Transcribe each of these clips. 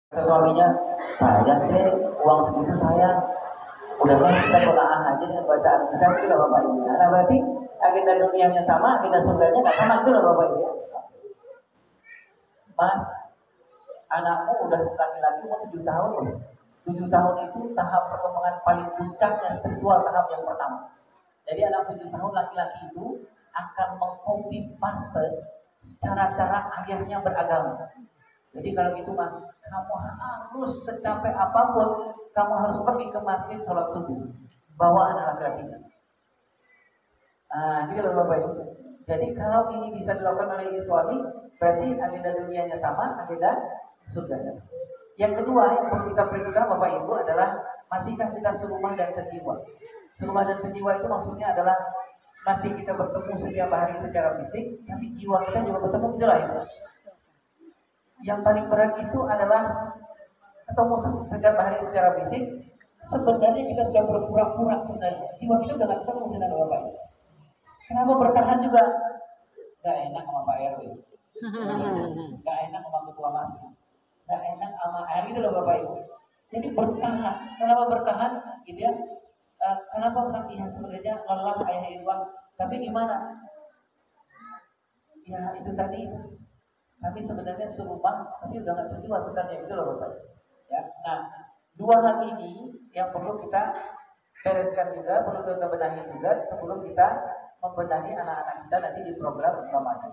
Kata suaminya, sayang deh uang segitu saya. Udah lah kita tolaah aja dengan bacaan kita itu loh Bapak Ibu. Nah berarti agenda dunianya sama, agenda surganya nggak sama gitu loh Bapak Ibu ya. Mas, anakmu udah laki-laki umur 7 tahun loh. 7 tahun itu tahap perkembangan paling puncaknya spiritual, tahap yang pertama. Jadi anak 7 tahun laki-laki itu akan mengcopy paste cara-cara ayahnya beragama. Jadi kalau gitu mas, kamu harus secapek apapun, kamu harus pergi ke masjid sholat subuh. Bawa anak laki-lakinya. Nah, gitu loh Bapak Ibu. Jadi kalau ini bisa dilakukan oleh suami, berarti agenda dunianya sama, agenda surganya sama. Yang kedua yang perlu kita periksa Bapak Ibu adalah masihkah kita serumah dan sejiwa. Serumah dan sejiwa itu maksudnya adalah masih kita bertemu setiap hari secara fisik, tapi jiwa kita juga bertemu gitu lah ya. Yang paling berat itu adalah ketemu setiap hari secara fisik. Sebenarnya kita sudah berpura-pura sebenarnya. Jiwa kita udah gak ketemu sebenarnya Bapak Ibu. Kenapa bertahan juga? Gak enak sama Pak RW, gak enak sama ketua masjid, gak enak sama air gitu loh Bapak Ibu. Jadi bertahan. Kenapa bertahan? Gitu ya. Kenapa bertahan? Ya sebenarnya lelah ayah Irwan. Tapi gimana? Ya itu tadi. Kami sebenarnya serumah, tapi udah gak sejiwa sebenarnya gitu loh Bapak. Ya. Nah, dua hal ini yang perlu kita bereskan juga, perlu kita benahi juga sebelum kita membenahi anak-anak kita nanti di program Ramadan.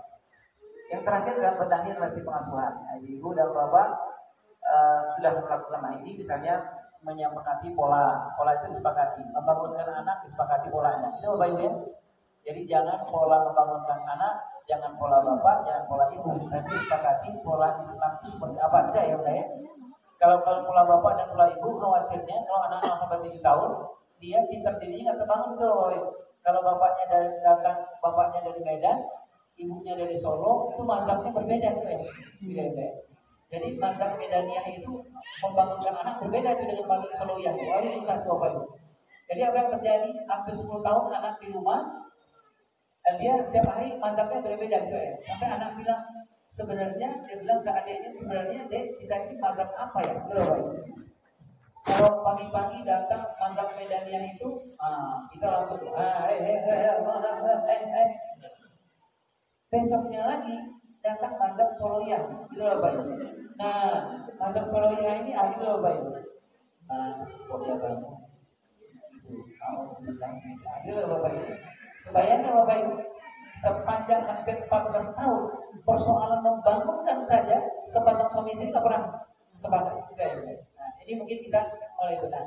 Yang terakhir adalah benahi relasi pengasuhan. Ibu dan bapak sudah melakukan hal ini, misalnya menyepakati pola itu disepakati, membangunkan anak disepakati polanya. Itu Bapak Ibu ya. Jadi jangan pola membangunkan anak, jangan pola bapak, jangan pola ibu, tapi sepakati pola Islam itu seperti apa aja ya Bunda ya. Kalau pola bapak dan pola ibu, khawatirnya kalau anak-anak sampai 7 tahun, dia cinta dirinya nggak terbangun gitu loh Bapak Ibu. Kalau bapaknya dari Medan, ibunya dari Solo, itu mazhabnya berbeda gitu ya. Jadi mazhab Medaniyah itu membangunkan anak berbeda itu dengan mazhab Solowiyah. Itu satu Bapak Ibu. Jadi apa yang terjadi? Hampir 10 tahun anak di rumah, dan dia setiap hari mazhabnya berbeda gitu ya. Sampai anak bilang, sebenarnya dia bilang ke adiknya, sebenarnya dek kita ini mazhab apa ya? Gitu loh Bapak Ibu. Kalau pagi-pagi datang mazhab Medaniyah itu, kita langsung besoknya lagi datang mazhab Soloyah, gitu loh Bapak Ibu. Nah, mazhab Soloyah ini gitu loh Bapak Ibu. Nah, Soloyah banyak. Itu kalau sebentar gitu loh Bapak Ibu. Kebayangkan Bapak Ibu, sepanjang hampir 14 tahun persoalan membangunkan saja sepasang suami istri nggak pernah sepakat. Gitu ya. Nah, ini mungkin kita mulai benar.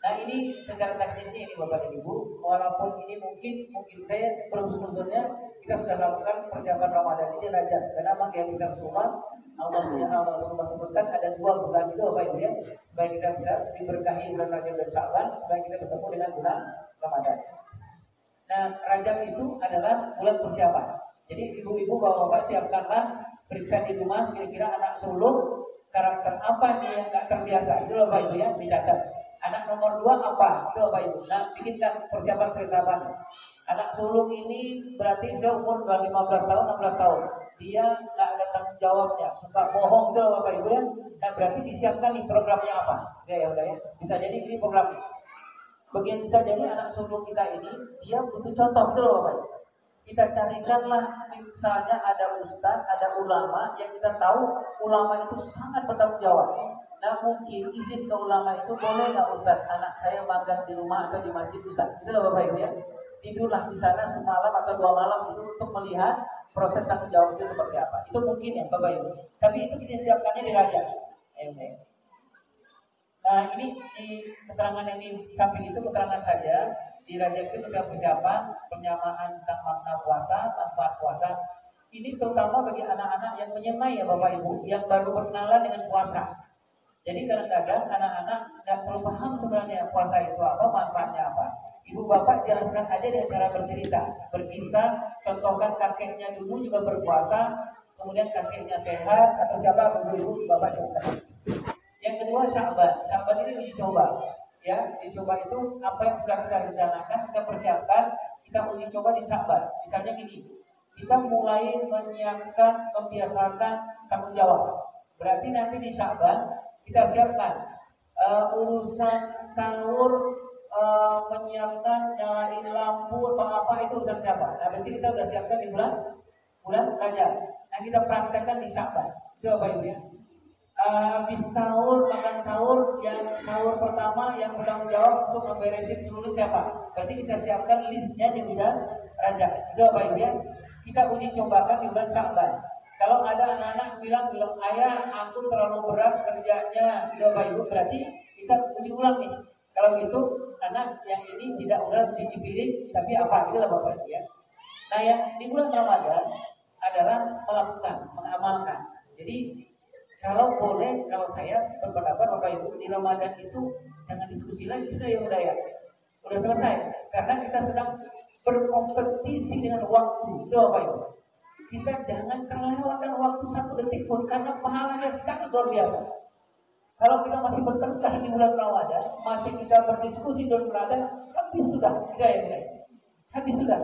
Nah ini secara teknisnya ini Bapak dan Ibu, walaupun ini mungkin saya berhusnuzonnya kita sudah lakukan persiapan Ramadan ini Rajab, karena memang di hadis Rasulullah Rasulullah sebutkan ada 2 bulan itu Bapak Ibu ya, supaya kita bisa diberkahi bulan Rajab dan Sya'ban, supaya kita bertemu dengan bulan Ramadan. Nah Rajab itu adalah bulan persiapan. Jadi ibu-ibu bapak-bapak siapkanlah periksa di rumah kira-kira anak sulung karakter apa nih yang nggak terbiasa, itu loh Bapak Ibu ya, dicatat. Anak nomor 2 apa? Itu Bapak Ibu. Nah, bikinkan persiapan. Anak sulung ini berarti dia umur 15 tahun, 16 tahun. Dia nggak ada tanggung jawabnya, suka bohong gitu loh Bapak Ibu ya. Nah, berarti disiapkan nih programnya apa? Ya udah ya. Bisa jadi ini programnya. Bagian bisa jadi anak sulung kita ini dia butuh contoh gitu loh Bapak Ibu. Kita carikanlah misalnya ada ustadz, ada ulama yang kita tahu ulama itu sangat bertanggung jawab. Nah mungkin izin ke ulama itu boleh nggak ustadz anak saya magang di rumah atau di masjid ustadz, itu loh Bapak Ibu ya. Tidurlah di sana semalam atau 2 malam itu untuk melihat proses tanggung jawab itu seperti apa. Itu mungkin ya Bapak Ibu. Tapi itu kita siapkannya di Rajab. Nah ini di keterangan yang di samping itu keterangan saja. Di Rajab itu kita persiapan penyamaan tentang makna puasa, manfaat puasa. Ini terutama bagi anak-anak yang menyemai ya Bapak Ibu, yang baru berkenalan dengan puasa. Jadi kadang-kadang anak-anak nggak terlalu paham sebenarnya puasa itu apa, manfaatnya apa. Ibu bapak jelaskan aja dengan cara bercerita, berkisah, contohkan kakeknya dulu juga berpuasa, kemudian kakeknya sehat atau siapa ibu bapak cerita. Yang kedua Sya'ban ini uji coba. Ya, uji coba itu apa yang sudah kita rencanakan, kita persiapkan, kita uji coba di Sya'ban. Misalnya gini, kita mulai menyiapkan, membiasakan tanggung jawab. Berarti nanti di Sya'ban kita siapkan urusan sahur, menyiapkan nyalain lampu atau apa itu urusan siapa? Nah berarti kita udah siapkan di bulan Rajab. Nah kita praktekkan di Sya'ban. Itu apa Ibu ya? Habis sahur, makan sahur, yang sahur pertama yang bertanggung jawab untuk memberesin seluruh siapa? Berarti kita siapkan listnya di bulan Rajab. Itu apa Ibu ya? Kita uji cobakan di bulan Sya'ban. Kalau ada anak-anak bilang ayah aku terlalu berat kerjanya, itu apa Ibu? Berarti kita uji ulang nih. Kalau gitu anak yang ini tidak udah cuci piring, tapi apa? Itulah Bapak Ibu ya. Nah yang di bulan Ramadan adalah melakukan, mengamalkan. Jadi kalau boleh, kalau saya berpendapat Bapak Ibu di Ramadan itu jangan diskusi lagi, sudah ya udah ya, udah selesai. Karena kita sedang berkompetisi dengan waktu, itu Bapak Ibu. Kita jangan terlewatkan waktu 1 detik pun karena pahalanya sangat luar biasa. Kalau kita masih bertengkar di bulan Ramadan, masih kita berdiskusi di bulan Ramadan, habis sudah, kita ya, habis sudah.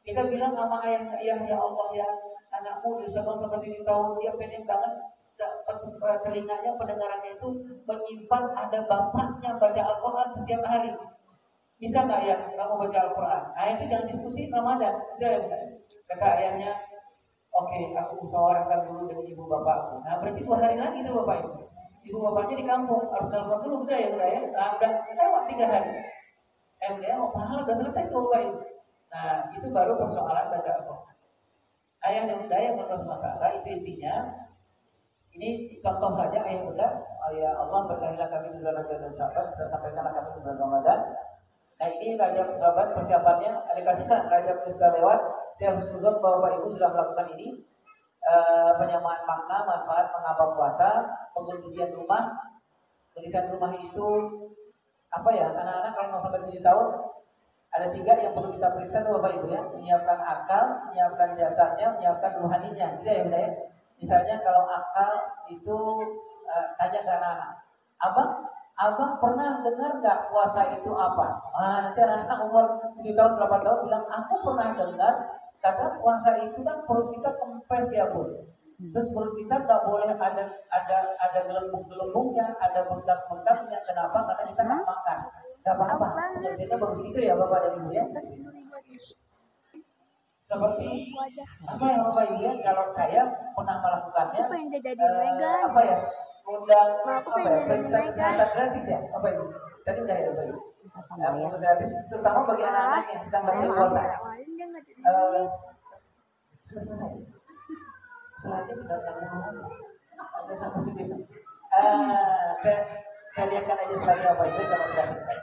Kita bilang sama ayahnya, ya Allah ya, anakmu di sana sampai 7 tahun dia pengen banget telinganya, pendengarannya itu menyimpan ada bapaknya baca Al-Quran setiap hari. Bisa nggak ya kamu baca Al-Quran? Nah itu jangan diskusi Ramadan. Kata ayahnya, oke, aku musyawarahkan dulu dengan ibu bapakku. Nah berarti 2 hari lagi itu bapak ibu. Ibu bapaknya di kampung, harus telepon dulu udah ya. Nah udah lewat 3 hari. Udah, pahala udah selesai tuh bapak ibu. Nah itu baru persoalan baca Al-Quran. Ayah dan bunda yang berkah itu intinya. Ini contoh saja ayah bunda, ya Allah berkahilah kami di bulan Rajab dan Sya'ban, setelah sampaikanlah kami di bulan Ramadan. Nah ini Rajab Sya'ban persiapannya, karena Rajab itu sudah lewat, saya harus nuzul bahwa Bapak Ibu sudah melakukan ini, penyamaan makna, manfaat mengamal puasa, pengkondisian rumah. Kondisian rumah itu apa ya? Anak-anak kalau mau sampai 7 tahun ada 3 yang perlu kita periksa tuh Bapak Ibu ya, menyiapkan akal, menyiapkan jasadnya, menyiapkan rohaninya, tidak ya bunda ya? Misalnya kalau akal itu tanya ke anak-anak, abang pernah dengar nggak puasa itu apa? Nanti anak-anak umur 7 tahun, 8 tahun bilang, aku pernah dengar, kata puasa itu kan perut kita kempes ya Bu. Terus perut kita nggak boleh ada gelembung-gelembungnya, ada bengkak-bengkaknya. Kenapa? Karena kita nggak makan. Nggak apa-apa. Pengertiannya baru segitu ya Bapak dan Ibu ya. Seperti apa yang Bapak Ibu ya, kalau saya pernah melakukannya apa ya, undang apa ya, periksa kesehatan gratis ya Bapak Ibu. Tadi udah ya Bapak Ibu. Untuk gratis, terutama bagi anak-anak yang sedang latihan puasa. Sudah selesai. Selanjutnya tidak tanggung. Saya lihatkan aja selanjutnya Bapak Ibu kalau sudah selesai.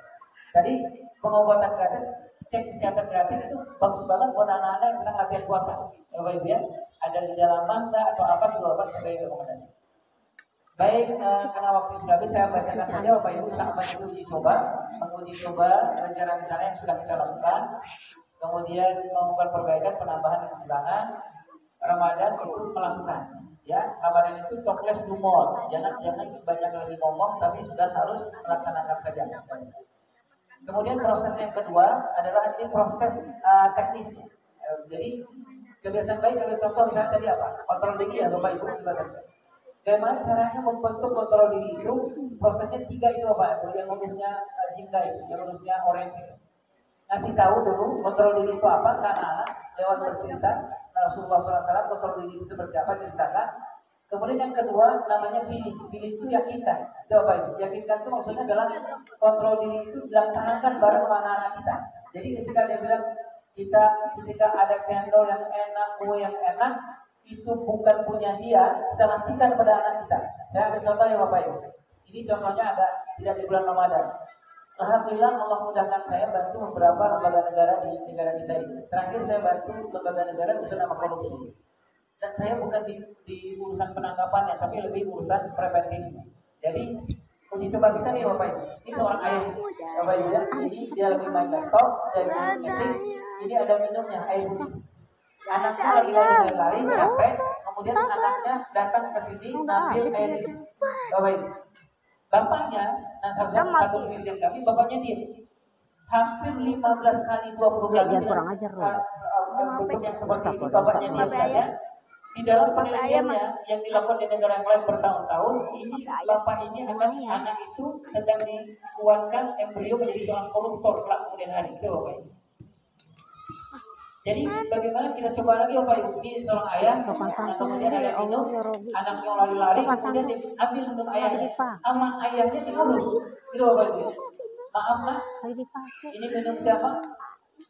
Tadi pengobatan gratis, cek kesehatan gratis itu bagus banget buat anak-anak yang sedang latihan puasa. Ya Bapak Ibu ya, ada gejala mah atau apa gitu Bapak sebagai rekomendasi. Baik, karena waktu sudah habis saya bacakan saja Bapak Ibu. Sya'ban itu uji coba rencana-rencana yang sudah kita lakukan, kemudian melakukan perbaikan, penambahan dan kekurangan. Ramadan itu melakukan, ya Ramadan itu tokles dumor, jangan banyak lagi ngomong, tapi sudah harus melaksanakan saja. Kemudian proses yang kedua adalah ini proses teknis. Jadi kebiasaan baik, ambil contoh misalnya tadi apa? Kontrol diri ya Bapak Ibu juga tadi. Bagaimana caranya membentuk kontrol diri itu? Prosesnya 3 itu Bapak Ibu, yang hurufnya jingga itu, yang hurufnya orange itu. Ngasih tahu dulu kontrol diri itu apa, karena lewat bercerita Rasulullah SAW kontrol diri itu seperti apa, ceritakan. Kemudian yang kedua namanya feeling itu yakinkan. Itu apa itu? Yakinkan itu maksudnya adalah kontrol diri itu dilaksanakan bareng sama anak-anak kita. Jadi ketika dia bilang ketika ada cendol yang enak, kue yang enak, itu bukan punya dia, kita latihkan pada anak kita. Saya ambil contoh ya Bapak Ibu. Ini contohnya agak tidak di bulan Ramadan. Alhamdulillah Allah mudahkan saya bantu beberapa lembaga negara di negara kita ini. Terakhir saya bantu lembaga negara urusan nama korupsi. Dan saya bukan di urusan penangkapannya, tapi lebih urusan preventif. Jadi uji coba kita nih Bapak Ibu. Ini seorang ayah Bapak Ibu ya. Ini dia lagi main laptop, saya ngetik. Ini ada minumnya air putih. Anaknya lagi lari capek, kemudian anaknya datang ke sini ngambil air minum. Bapak Ibu. Bapaknya, nah satu presiden kami, bapaknya diam. Hampir 15 kali, 20 kali kurang ajar loh. bentuk yang seperti ini, bapaknya diam saja. Di dalam penelitiannya yang dilakukan di negara yang lain bertahun-tahun, ini bapak ini akan anak itu sedang dikuatkan embrio menjadi seorang koruptor kelak kemudian hari itu bapak ini. Jadi bagaimana kita coba lagi bapak ibu, ini seorang ayah, kemudian ada minum, anaknya lari-lari, kemudian diambil minum ayahnya, sama ayahnya diurus, itu bapak ibu. Maaf nak, ini minum siapa?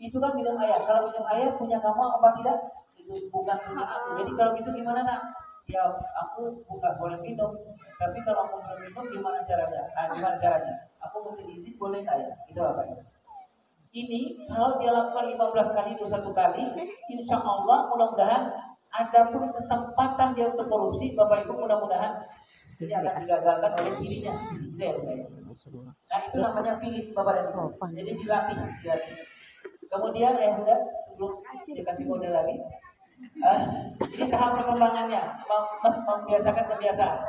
Itu kan minum ayah. Kalau minum ayah punya kamu apa tidak? Itu bukan punya aku. Jadi kalau gitu gimana nak? Ya aku bukan boleh minum. Tapi kalau aku boleh minum gimana caranya? Gimana caranya? Aku minta izin boleh nggak ya? Itu apa ya? Ini kalau dia lakukan 15 kali 21 kali, insya Allah mudah-mudahan ada pun kesempatan dia untuk korupsi, Bapak Ibu mudah-mudahan ini akan digagalkan oleh dirinya sendiri. Nah itu namanya filik Bapak dan Ibu. Jadi dilatih. Kemudian udah sebelum dikasih kode lagi, ini tahap perkembangannya, membiasakan kebiasaan.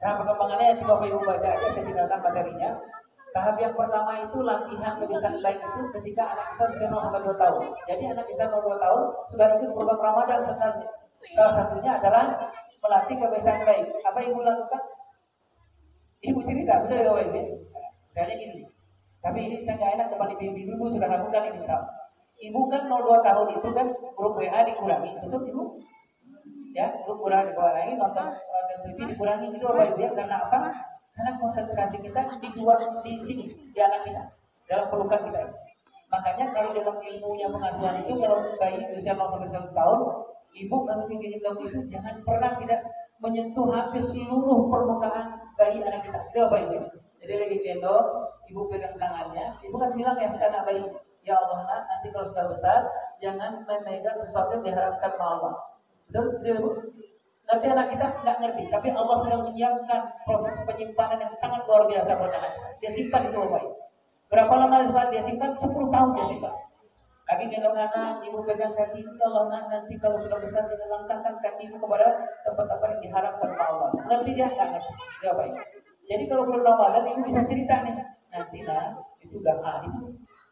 Tahap perkembangannya yang Bapak Ibu baca aja, saya tinggalkan materinya. Tahap yang pertama itu latihan kebiasaan baik itu ketika anak kita usia 0 sampai 2 tahun. Jadi anak kita 0 2 tahun sudah ikut program Ramadan sebenarnya. Salah satunya adalah melatih kebiasaan baik. Apa ibu lakukan? Ibu cerita, betul ya Bapak Ibu? Misalnya gini. Tapi ini saya nggak enak depan ibu-ibu sudah lakukan ini misalnya. Ibu kan 02 tahun itu kan grup WA dikurangi, betul ibu? Ya, grup dikurangi, nonton TV dikurangi gitu Bapak Ibu ya, karena apa? Karena konsentrasi kita di sini, di anak kita, dalam pelukan kita. Makanya kalau dalam ilmunya pengasuhan itu, kalau bayi usia 0 sampai 1 tahun, ibu kalau bikin ilmu itu jangan pernah tidak menyentuh hampir seluruh permukaan bayi anak kita. Itu Bapak Ibu. Jadi lagi gendong, ibu pegang tangannya, ibu kan bilang ya anak bayi, ya Allah nak, nanti kalau sudah besar, jangan memegang sesuatu yang diharapkan Allah. Betul, Ibu? Nanti anak kita nggak ngerti, tapi Allah sedang menyiapkan proses penyimpanan yang sangat luar biasa buat anak kita. Dia simpan itu Bapak Ibu. Berapa lama dia simpan? 10 tahun dia simpan. Lagi gendong anak, ibu pegang kaki, ya Allah nak, nanti kalau sudah besar bisa langkahkan kakimu kepada tempat-tempat yang diharapkan Allah. Ngerti dia? Nggak ngerti. Ya Bapak Ibu. Jadi kalau bulan Ramadan ibu bisa cerita nih, nanti nah itu udah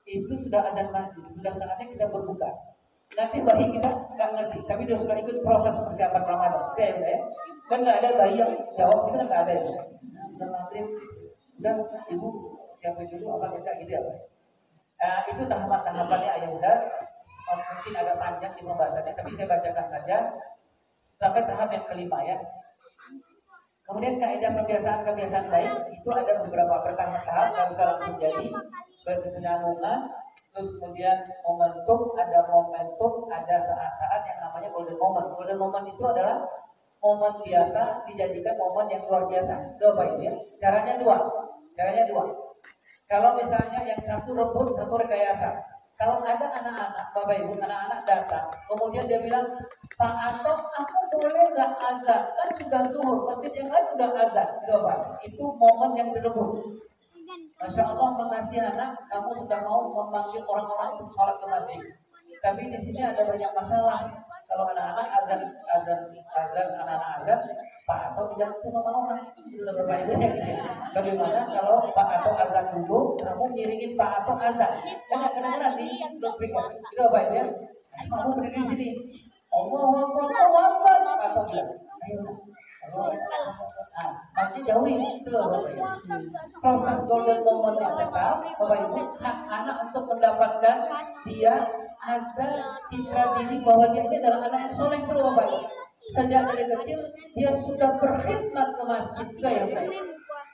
itu sudah azan maghrib, sudah saatnya kita berbuka. Nanti bayi kita nggak ngerti, tapi dia sudah ikut proses persiapan Ramadan. Ya, ya. Kan nggak ada bayi yang jawab itu kan nggak ada ya. Udah maghrib, udah ibu siapin dulu apa kita gitu ya Pak. Itu tahapan-tahapannya ayah bunda. Mungkin agak panjang di pembahasannya, tapi saya bacakan saja sampai tahap yang kelima ya. Kemudian kaidah kebiasaan baik itu ada beberapa bertahap-tahap, nggak bisa langsung jadi, berkesinambungan. Terus kemudian momentum, ada saat-saat yang namanya golden moment. Golden moment itu adalah momen biasa dijadikan momen yang luar biasa. Itu apa itu ya? Caranya dua. Kalau misalnya yang satu rebut, satu rekayasa. Kalau ada anak-anak, Bapak Ibu, anak-anak datang, kemudian dia bilang, Pak Anto, aku boleh nggak azan? Kan sudah zuhur, masjid yang lain udah azan. Itu apa? Itu momen yang direbut. Masya Allah, makasih anak, kamu sudah mau memanggil orang-orang untuk sholat ke masjid. Tapi di sini ada banyak masalah. Kalau anak-anak azan, anak-anak azan, Pak atau tidak itu mau kan? Bagaimana kalau Pak atau azan dulu, kamu ngiringin Pak atau azan? Kadang-kadang di speaker, itu baik ya. Kamu berdiri di sini. Allah atau bilang, ayo. Nanti jauhi itu loh Bapak Ibu. Proses golden moment yang tetap Bapak Ibu, hak anak untuk mendapatkan dia ada citra diri bahwa dia ini adalah anak yang soleh itu loh Bapak Ibu. Sejak dari kecil dia sudah berkhidmat ke masjid juga ya saya.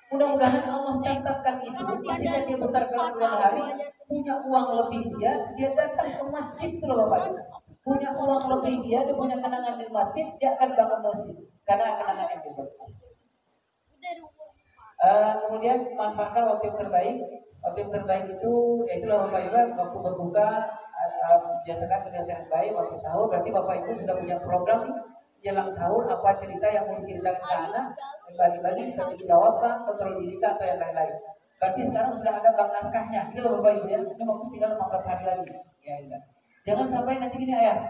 Mudah-mudahan Allah catatkan itu ketika dia besar kemudian hari punya uang lebih dia datang ke masjid itu loh Bapak Ibu. Punya uang lebih dia punya kenangan di masjid, dia akan bangun masjid karena kenangan yang dia buat. Kemudian manfaatkan waktu yang terbaik. Waktu yang terbaik itu yaitulah Bapak Ibu waktu berbuka, biasakan kebiasaan yang baik. Waktu sahur berarti Bapak Ibu sudah punya program nih jelang sahur, apa cerita yang mau diceritakan ke anak, bagi-bagi kita dijawabkan, kontrol diri atau yang lain-lain. Berarti sekarang sudah ada bank naskahnya, itu loh Bapak Ibu ya. Ini waktu tinggal 15 hari lagi. Ya, enggak. Jangan sampai nanti gini ayah,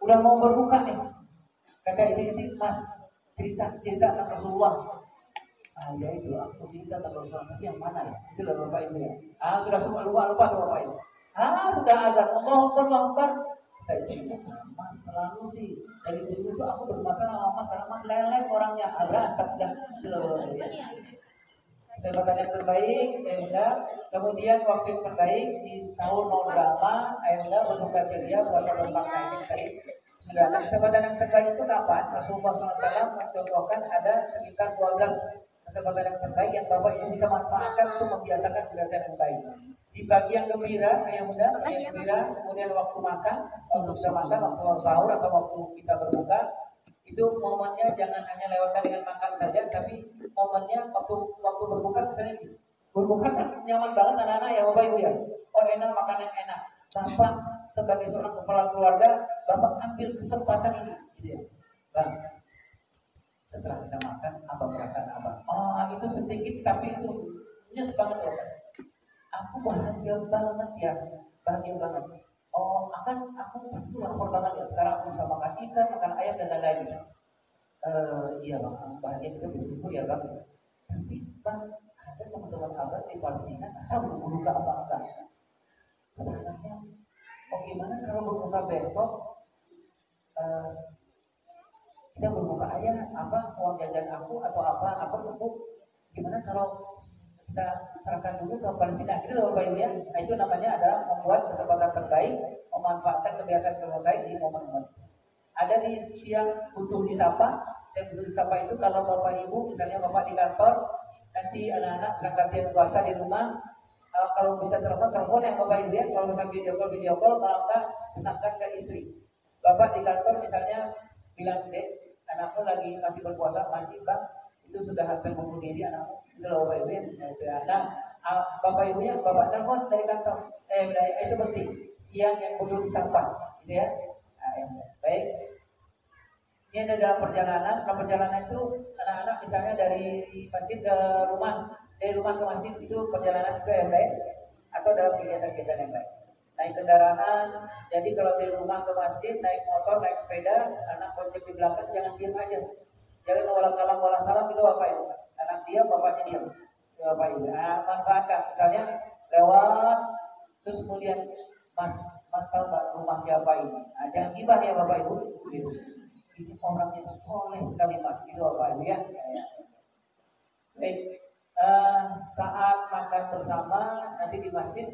udah mau berbuka nih, kata isi-isi Mas cerita tentang Rasulullah. Ya itu aku cerita tentang Rasulullah, tapi yang mana ya? Itu loh Bapak Ibu ya. Sudah semua lupa tuh Bapak Ibu. Sudah azan, Allahu Akbar. Kata istrinya, Mas selalu sih dari dulu tuh aku bermasalah sama Mas karena Mas lelet orangnya, berantem dah gitu loh ya. Kesempatan yang terbaik, Ayunda. Kemudian waktu yang terbaik di sahur mau drama, Ayunda berbuka ceria, puasa bermakna ini tadi. Sudah, nah, kesempatan yang terbaik itu kapan? Rasulullah SAW mencontohkan ada sekitar 12 kesempatan yang terbaik yang Bapak Ibu bisa manfaatkan untuk membiasakan kebiasaan yang baik. Di pagi yang gembira, Ayunda, pagi yang gembira, kemudian waktu makan, waktu kita makan, waktu sahur atau waktu kita berbuka, itu momennya jangan hanya lewatkan dengan makan saja, tapi momennya waktu berbuka misalnya gitu. Berbuka kan nyaman banget anak-anak ya Bapak Ibu ya. Oh enak, makanan enak. Bapak sebagai seorang kepala keluarga, Bapak ambil kesempatan ini gitu ya. Bang, setelah kita makan apa perasaan Abang? Oh itu sedikit tapi itu nyes banget ya. Aku bahagia banget ya, bahagia banget. Oh, aku tadi tuh lapar banget ya. Sekarang aku bisa makan ikan, makan ayam dan lain-lain gitu. Iya bang, bahagia kita bersyukur ya bang. Tapi bang, ada teman-teman abang di Palestina nggak tahu berbuka apa enggak. Kata anaknya, oh gimana kalau berbuka besok eh, kita berbuka aja apa uang jajan aku atau apa untuk gimana kalau kita serahkan dulu ke Palestina gitu loh Bapak Ibu ya. Nah, itu namanya adalah membuat kesempatan terbaik, memanfaatkan kebiasaan di momen-momen. Ada di siang butuh disapa. Saya butuh disapa itu kalau Bapak Ibu misalnya Bapak di kantor, nanti anak-anak sedang latihan puasa di rumah, kalau bisa telepon ya Bapak Ibu ya. Kalau bisa video call, kalau enggak pesankan ke istri. Bapak di kantor misalnya bilang, Dek, anakku lagi masih berpuasa, masih bang, itu sudah hampir bunuh diri anakku. Itu loh Bapak Ibu ya. Nah, Bapak Ibu ya, Bapak telepon dari kantor. Itu penting. Siang yang butuh disapa, gitu ya. Nah, yang baik. Ini ada dalam perjalanan itu anak-anak misalnya dari masjid ke rumah, dari rumah ke masjid itu perjalanan itu yang baik, atau dalam kegiatan-kegiatan yang baik. Naik kendaraan, jadi kalau dari rumah ke masjid, naik motor, naik sepeda, anak bonceng di belakang, jangan diam aja. Jangan walau kalam walau salam itu apa ya? Anak diam, bapaknya diam. Itu apa itu? Nah, manfaatkan. Misalnya lewat, terus kemudian Mas tahu nggak rumah siapa ini? Nah, jangan gibah ya Bapak Ibu. Gitu. Ini orangnya soleh sekali Mas, gitu Bapak Ibu ya. Baik, saat makan bersama nanti di masjid,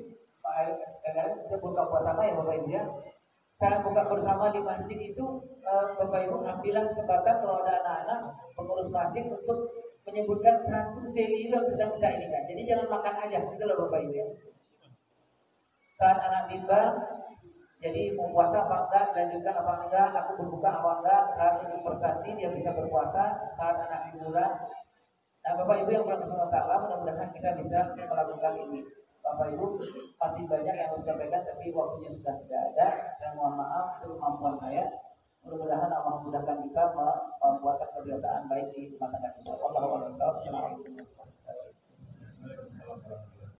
kadang-kadang kita buka bersama ya Bapak Ibu ya. Saat buka bersama di masjid itu, Bapak Ibu ambillah kesempatan kalau ada anak-anak pengurus masjid untuk menyebutkan satu value yang sedang kita inikan. Jadi jangan makan aja, gitu loh Bapak Ibu ya. Saat anak bimbang, jadi mau puasa apa enggak, dilanjutkan apa enggak, aku berbuka apa enggak, saat ini prestasi dia bisa berpuasa, saat anak liburan. Nah Bapak Ibu yang berkesunnah ta'ala, mudah-mudahan kita bisa melakukan ini. Bapak Ibu masih banyak yang harus disampaikan, tapi waktunya sudah tidak ada. Saya mohon maaf untuk kemampuan saya. Mudah-mudahan Allah mudahkan kita membuatkan kebiasaan baik di rumah tangga kita. Wallahualam. Assalamualaikum.